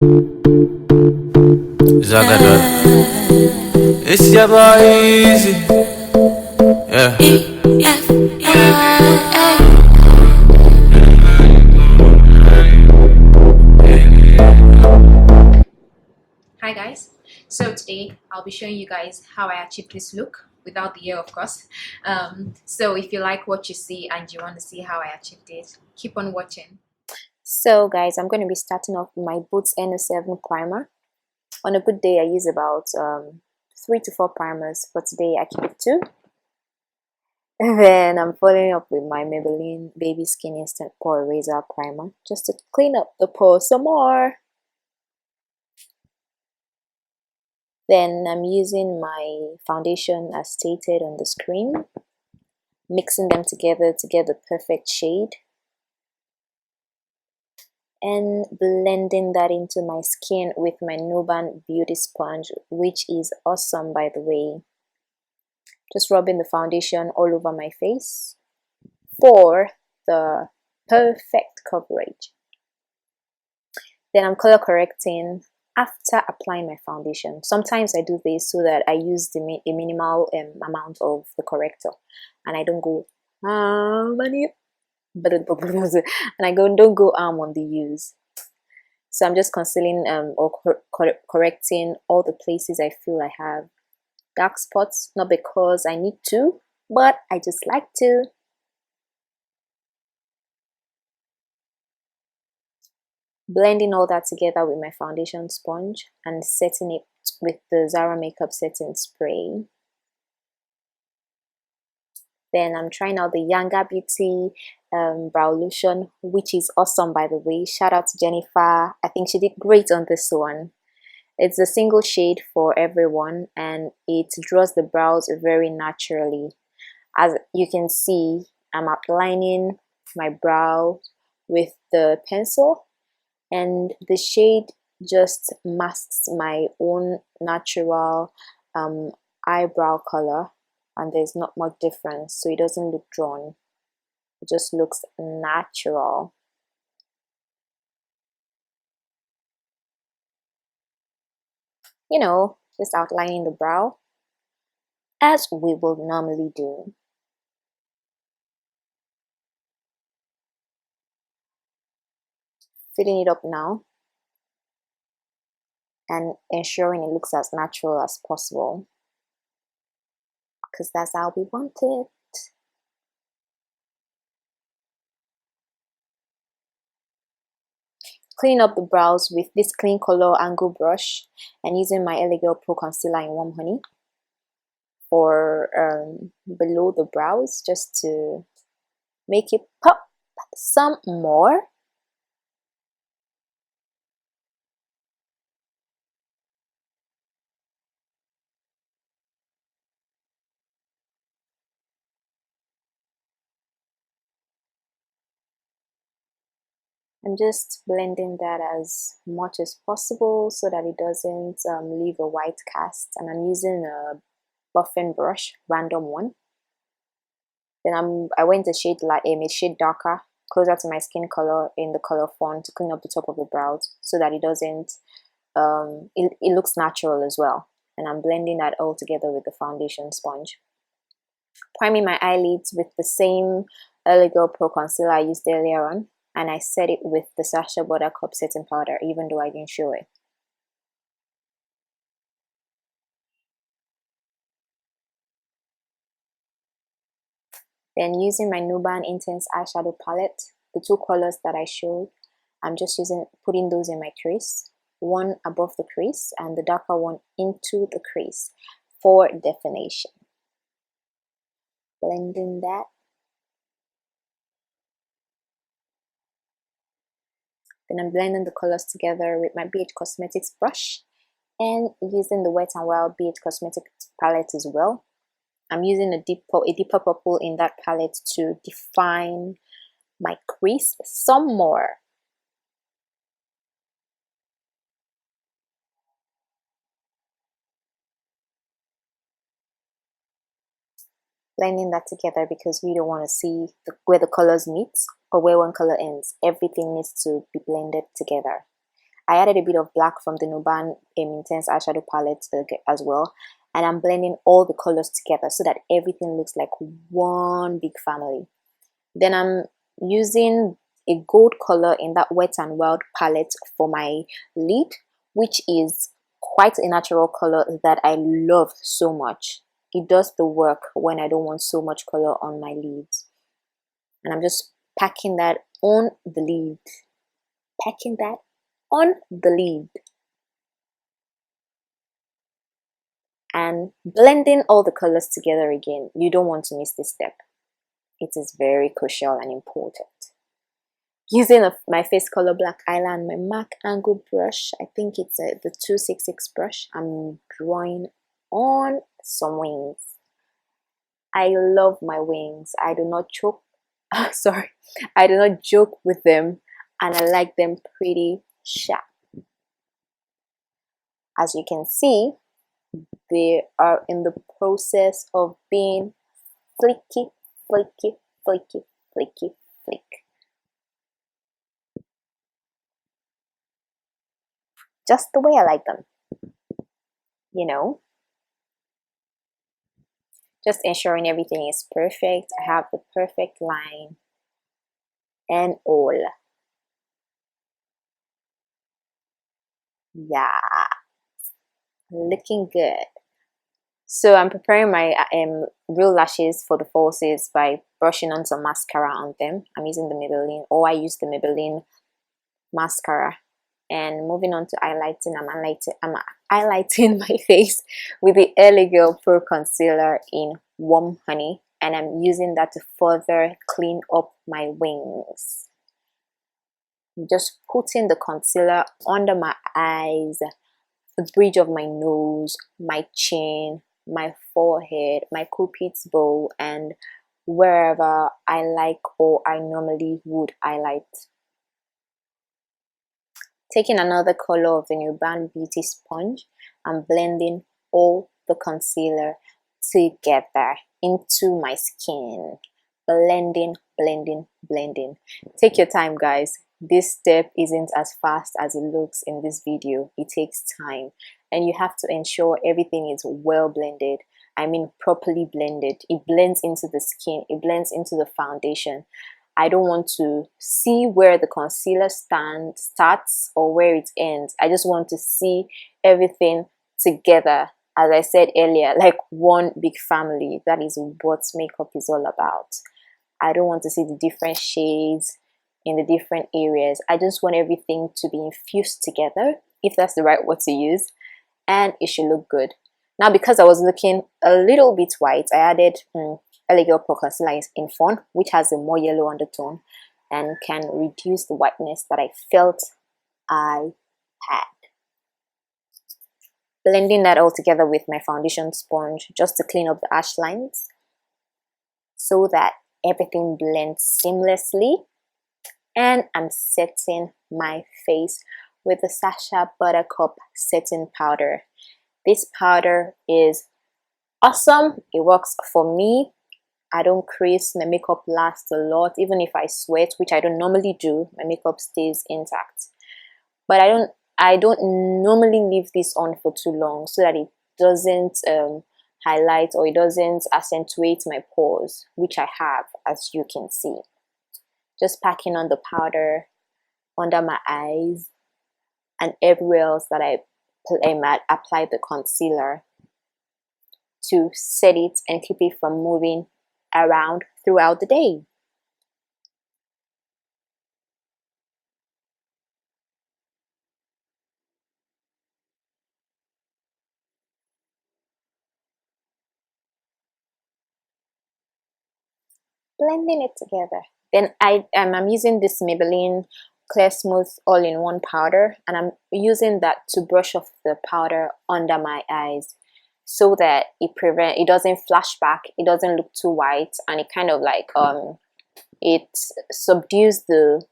Zagadot. It's your boy Easy. Yeah. Hi guys, so today I'll be showing you guys how I achieved this look without the hair, of course. So if you like what you see and you want to see how I achieved it, keep on watching. So guys, I'm going to be starting off with my Boots N07 primer. On a good day I use about 3 to 4 primers, but today I keep it 2. And then I'm following up with my Maybelline Baby Skin Instant Pore Eraser Primer just to clean up the pores some more. Then I'm using my foundation as stated on the screen, mixing them together to get the perfect shade and blending that into my skin with my Nuban Beauty sponge, which is awesome by the way. Just rubbing the foundation all over my face for the perfect coverage. Then I'm color correcting after applying my foundation. Sometimes I do this so that I use a minimal amount of the corrector and I don't go and I don't go on the use. So I'm just concealing or correcting all the places I feel I have dark spots, not because I need to, but I just like to. Blending all that together with my foundation sponge and setting it with the Zara makeup setting spray. Then I'm trying out the YangaBeauty browlution, which is awesome by the way. Shout out to Jennifer. I think she did great on this one. It's a single shade for everyone and it draws the brows very naturally. As you can see, I'm outlining my brow with the pencil and the shade just masks my own natural eyebrow color, and there's not much difference, so it doesn't look drawn, it just looks natural. You know, just outlining the brow as we will normally do. Filling it up now and ensuring it looks as natural as possible, because that's how we want it. Clean up the brows with this Kleancolor angle brush and using my LAgirl Pro Concealer in Warm Honey for below the brows, just to make it pop some more. I'm just blending that as much as possible so that it doesn't leave a white cast, and I'm using a buffing brush, random one. Then I went a shade darker, closer to my skin color in the color font, to clean up the top of the brows so that it doesn't it looks natural as well. And I'm blending that all together with the foundation sponge. Priming my eyelids with the same LAgirl Pro Concealer I used earlier on, and I set it with the Sacha Buttercup setting powder, even though I didn't show it. Then using my Nuban Intense Eyeshadow Palette, the 2 colors that I showed, I'm just putting those in my crease, one above the crease and the darker one into the crease for definition. Blending that. Then I'm blending the colors together with my BHcosmetics brush and using the Wet n Wild BHcosmetics palette as well. I'm using a deeper purple in that palette to define my crease some more. Blending that together because we don't want to see where the colors meet or where one color ends. Everything needs to be blended together. I added a bit of black from the Nuban Intense Eyeshadow palette as well, and I'm blending all the colors together so that everything looks like one big family. Then I'm using a gold color in that Wet n Wild palette for my lid, which is quite a natural color that I love so much. It does the work when I don't want so much color on my lids. And I'm just packing that on the lid. Packing that on the lid. And blending all the colors together again. You don't want to miss this step. It is very crucial and important. Using my Facecolor black eyeliner, my MAC angle brush, I think it's the 266 brush, I'm drawing on some wings. I love my wings. I do not joke. Sorry, I do not joke with them, and I like them pretty sharp. As you can see, they are in the process of being flicky, flicky, flicky, flicky, flick. Just the way I like them, you know. Just ensuring everything is perfect. I have the perfect line and all. Yeah, looking good. So I'm preparing my real lashes for the falsies by brushing on some mascara on them. I'm using the Maybelline, or I use the Maybelline mascara. And moving on to highlighting, I'm highlighting my face with the LAgirl Pro Concealer in Warm Honey, and I'm using that to further clean up my wings. I'm just putting the concealer under my eyes, the bridge of my nose, my chin, my forehead, my cupid's bow, and wherever I like or I normally would highlight. Taking another color of the Nuban Beauty sponge, I'm blending all the concealer together into my skin. Blending, blending, blending. Take your time, guys. This step isn't as fast as it looks in this video. It takes time, and you have to ensure everything is well blended. I mean properly blended. It blends into the skin, it blends into the foundation. I don't want to see where the concealer starts or where it ends. I just want to see everything together. As I said earlier, like one big family. That is what makeup is all about. I don't want to see the different shades in the different areas. I just want everything to be infused together, if that's the right word to use, and it should look good. Now, because I was looking a little bit white, I added LAgirl Pro Concealer in Fawn, which has a more yellow undertone and can reduce the whiteness that I felt I had. Blending that all together with my foundation sponge just to clean up the ash lines so that everything blends seamlessly. And I'm setting my face with the Sacha Buttercup setting powder. This powder is awesome. It works for me. I don't crease. My makeup lasts a lot. Even if I sweat, which I don't normally do, my makeup stays intact. But I don't normally leave this on for too long so that it doesn't highlight or it doesn't accentuate my pores, which I have, as you can see. Just packing on the powder under my eyes and everywhere else that I apply the concealer to set it and keep it from moving around throughout the day. Blending it together. Then I'm using this Maybelline Clear Smooth All-in-One powder, and I'm using that to brush off the powder under my eyes so that it doesn't flash back, it doesn't look too white, and it kind of like it subdues the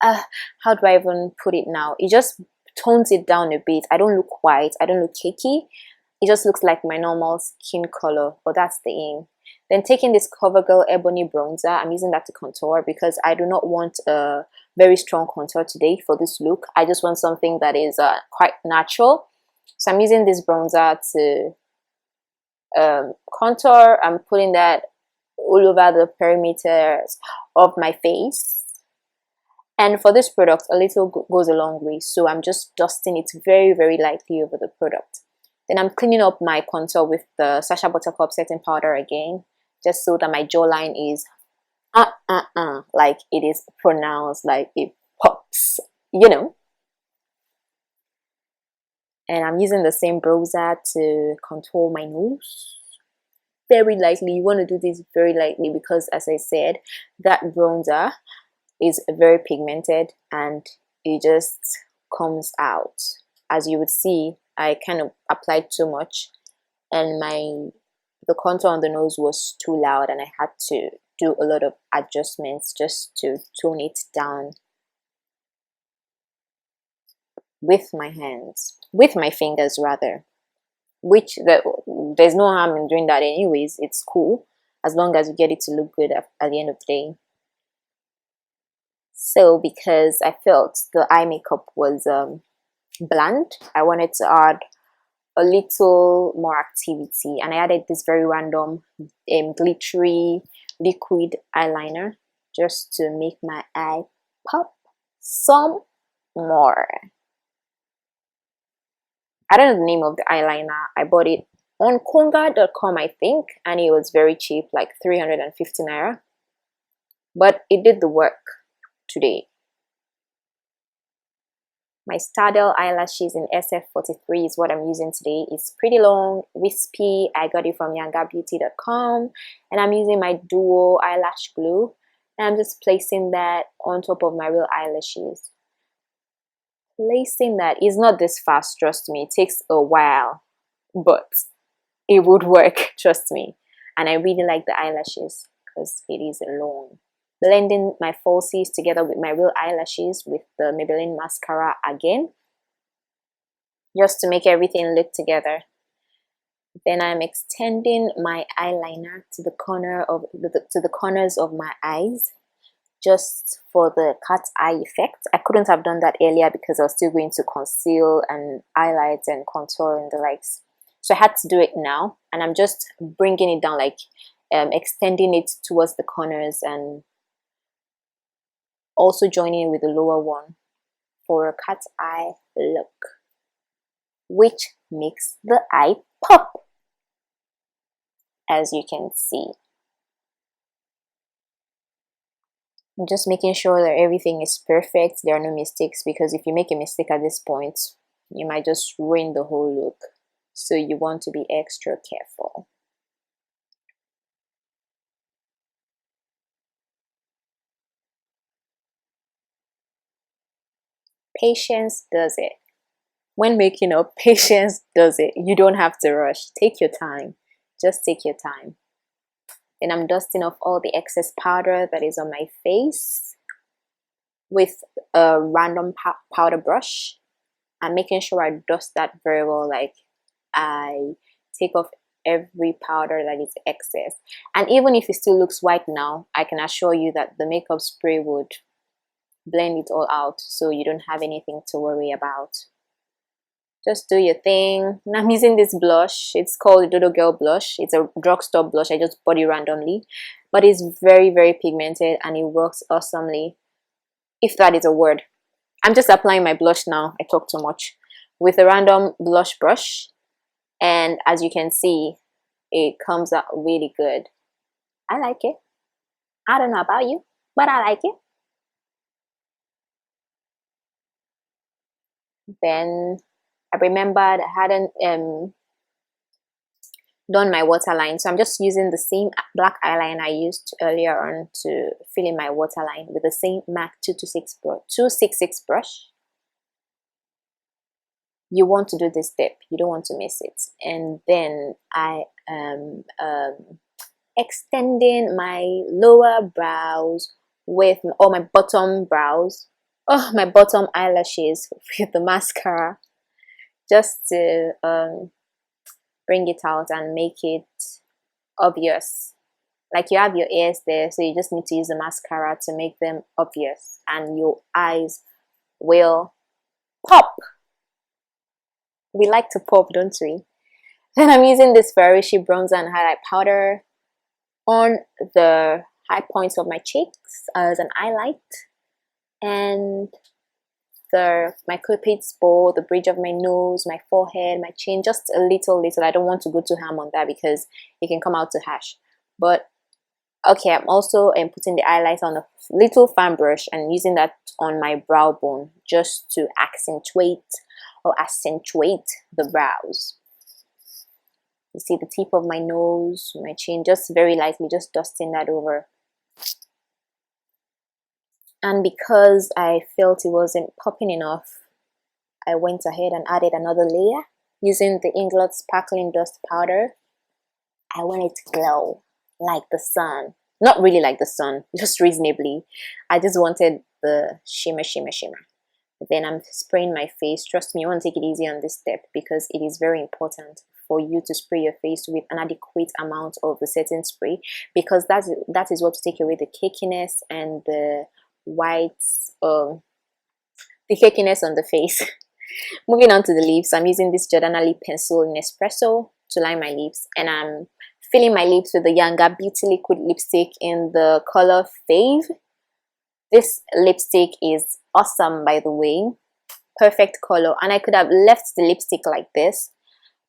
how do I even put it now? It just tones it down a bit. I don't look white, I don't look cakey. It just looks like my normal skin color, but that's the aim. Then taking this CoverGirl Ebony Bronzer, I'm using that to contour because I do not want a very strong contour today for this look. I just want something that is quite natural. So I'm using this bronzer to contour. I'm putting that all over the perimeters of my face. And for this product, a little goes a long way. So I'm just dusting it very, very lightly over the product. Then I'm cleaning up my contour with the Sacha Buttercup setting powder again, just so that my jawline is like it is pronounced, like it pops, you know. And I'm using the same bronzer to contour my nose very lightly. You want to do this very lightly because, as I said, that bronzer is very pigmented and it just comes out. As you would see, I kind of applied too much and the contour on the nose was too loud, and I had to do a lot of adjustments just to tone it down with my hands, with my fingers rather, which there's no harm in doing that anyways. It's cool as long as you get it to look good at the end of the day. So because I felt the eye makeup was bland, I wanted to add a little more activity, and I added this very random glittery liquid eyeliner just to make my eye pop some more. I don't know the name of the eyeliner. I bought it on konga.com, I think, and it was very cheap, like 350 naira, but it did the work today. My Stardale eyelashes in SF43 is what I'm using today. It's pretty long, wispy. I got it from YangaBeauty.com, and I'm using my Duo eyelash glue, and I'm just placing that on top of my real eyelashes. Placing that is not this fast, trust me. It takes a while, but it would work, trust me. And I really like the eyelashes because it is long. Blending my falsies together with my real eyelashes with the Maybeline mascara again, just to make everything look together. Then I'm extending my eyeliner to the corners of my eyes, just for the cat eye effect. I couldn't have done that earlier because I was still going to conceal and highlight and contour and the likes. So I had to do it now, and I'm just bringing it down, like extending it towards the corners and also joining it with the lower one for a cat eye look, which makes the eye pop, as you can see. I'm just making sure that everything is perfect, there are no mistakes, because if you make a mistake at this point, you might just ruin the whole look. So you want to be extra careful. Patience does it. When making up, patience does it. You don't have to rush. Take your time. Just take your time. Then I'm dusting off all the excess powder that is on my face with a random powder brush. I'm making sure I dust that very well. Like, I take off every powder that is excess. And even if it still looks white now, I can assure you that the makeup spray would blend it all out, so you don't have anything to worry about. Just do your thing. And I'm using this blush. It's called Dodo Girl blush. It's a drugstore blush. I just bought it randomly, but it's very, very pigmented and it works awesomely, if that is a word. I'm just applying my blush now. I talk too much. With a random blush brush, and as you can see, it comes out really good. I like it. I don't know about you, but I like it. Then I remembered I hadn't done my waterline, so I'm just using the same black eyeliner I used earlier on to fill in my waterline with the same MAC 266 brush. You want to do this step, you don't want to miss it. And then I am extending my lower brows with, or my bottom brows, my bottom eyelashes with the mascara, just to bring it out and make it obvious Like you have your ears there, so you just need to use the mascara to make them obvious, and your eyes will pop. We like to pop, don't we? Then I'm using this Verishy bronzer and highlight powder on the high points of my cheeks as an highlight, and my cupid's bow, the bridge of my nose, my forehead, my chin, just a little. I don't want to go too ham on that because it can come out too harsh. But okay, I'm also putting the highlight on a little fan brush and using that on my brow bone just to accentuate the brows. You see the tip of my nose, my chin, just very lightly, just dusting that over. And because I felt it wasn't popping enough, I went ahead and added another layer using the Inglot Sparkling Dust Powder. I want it to glow like the sun. Not really like the sun, just reasonably. I just wanted the shimmer. Then I'm spraying my face. Trust me, you want to take it easy on this step because it is very important for you to spray your face with an adequate amount of the setting spray, because that is what to take away the cakiness and the whites, the cakiness on the face. Moving on to the lips, I'm using this Giordana lip pencil in espresso to line my lips, and I'm filling my lips with the YangaBeauty liquid lipstick in the color Fave. This lipstick is awesome, by the way. Perfect color, and I could have left the lipstick like this,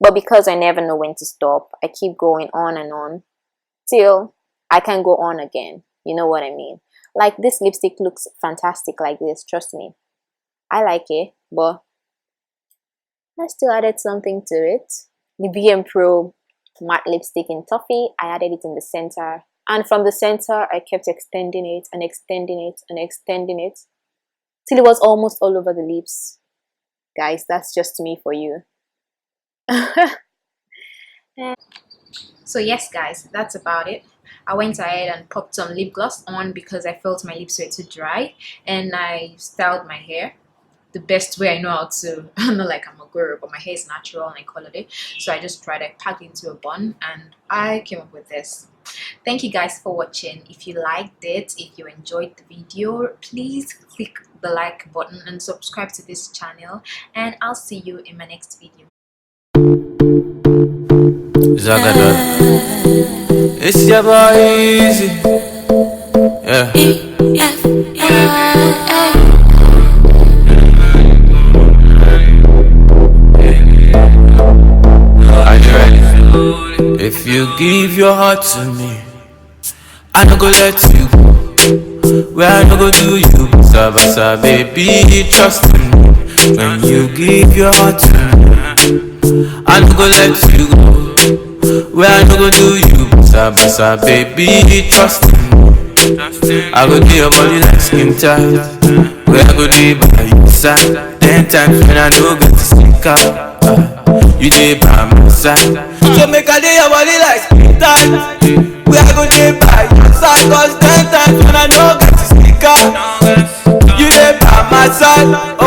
but because I never know when to stop, I keep going on and on till I can go on again. You know what I mean? Like, this lipstick looks fantastic like this, trust me. I like it, but I still added something to it. The BM Pro matte lipstick in Toffee, I added it in the center, and from the center I kept extending it and extending it and extending it till it was almost all over the lips. Guys, that's just me for you. So yes guys, that's about it. I went ahead and popped some lip gloss on because I felt my lips were too dry, and I styled my hair the best way I know how to. Not like I'm a girl, but my hair is natural and I colored it, so I just tried, I packed it into a bun, and I came up with this. Thank you guys for watching. If you liked it, if you enjoyed the video, please click the like button and subscribe to this channel, and I'll see you in my next video. It's your boy Easy. Yeah. Are you ready? If you give your heart to me, I no go let you go. Where I no go do you, basa baby, trust me. When you give your heart to me, I no go let you go. Where I no go do you, basa baby, trust me. I go do your body like skin tight. Where I go do by your side. 10 times when I no get to stick up, you dey by my side. So make I do your body like skin tight. Where I go do by your side. Cause 10 times when I no get to stick up, you dey by my side.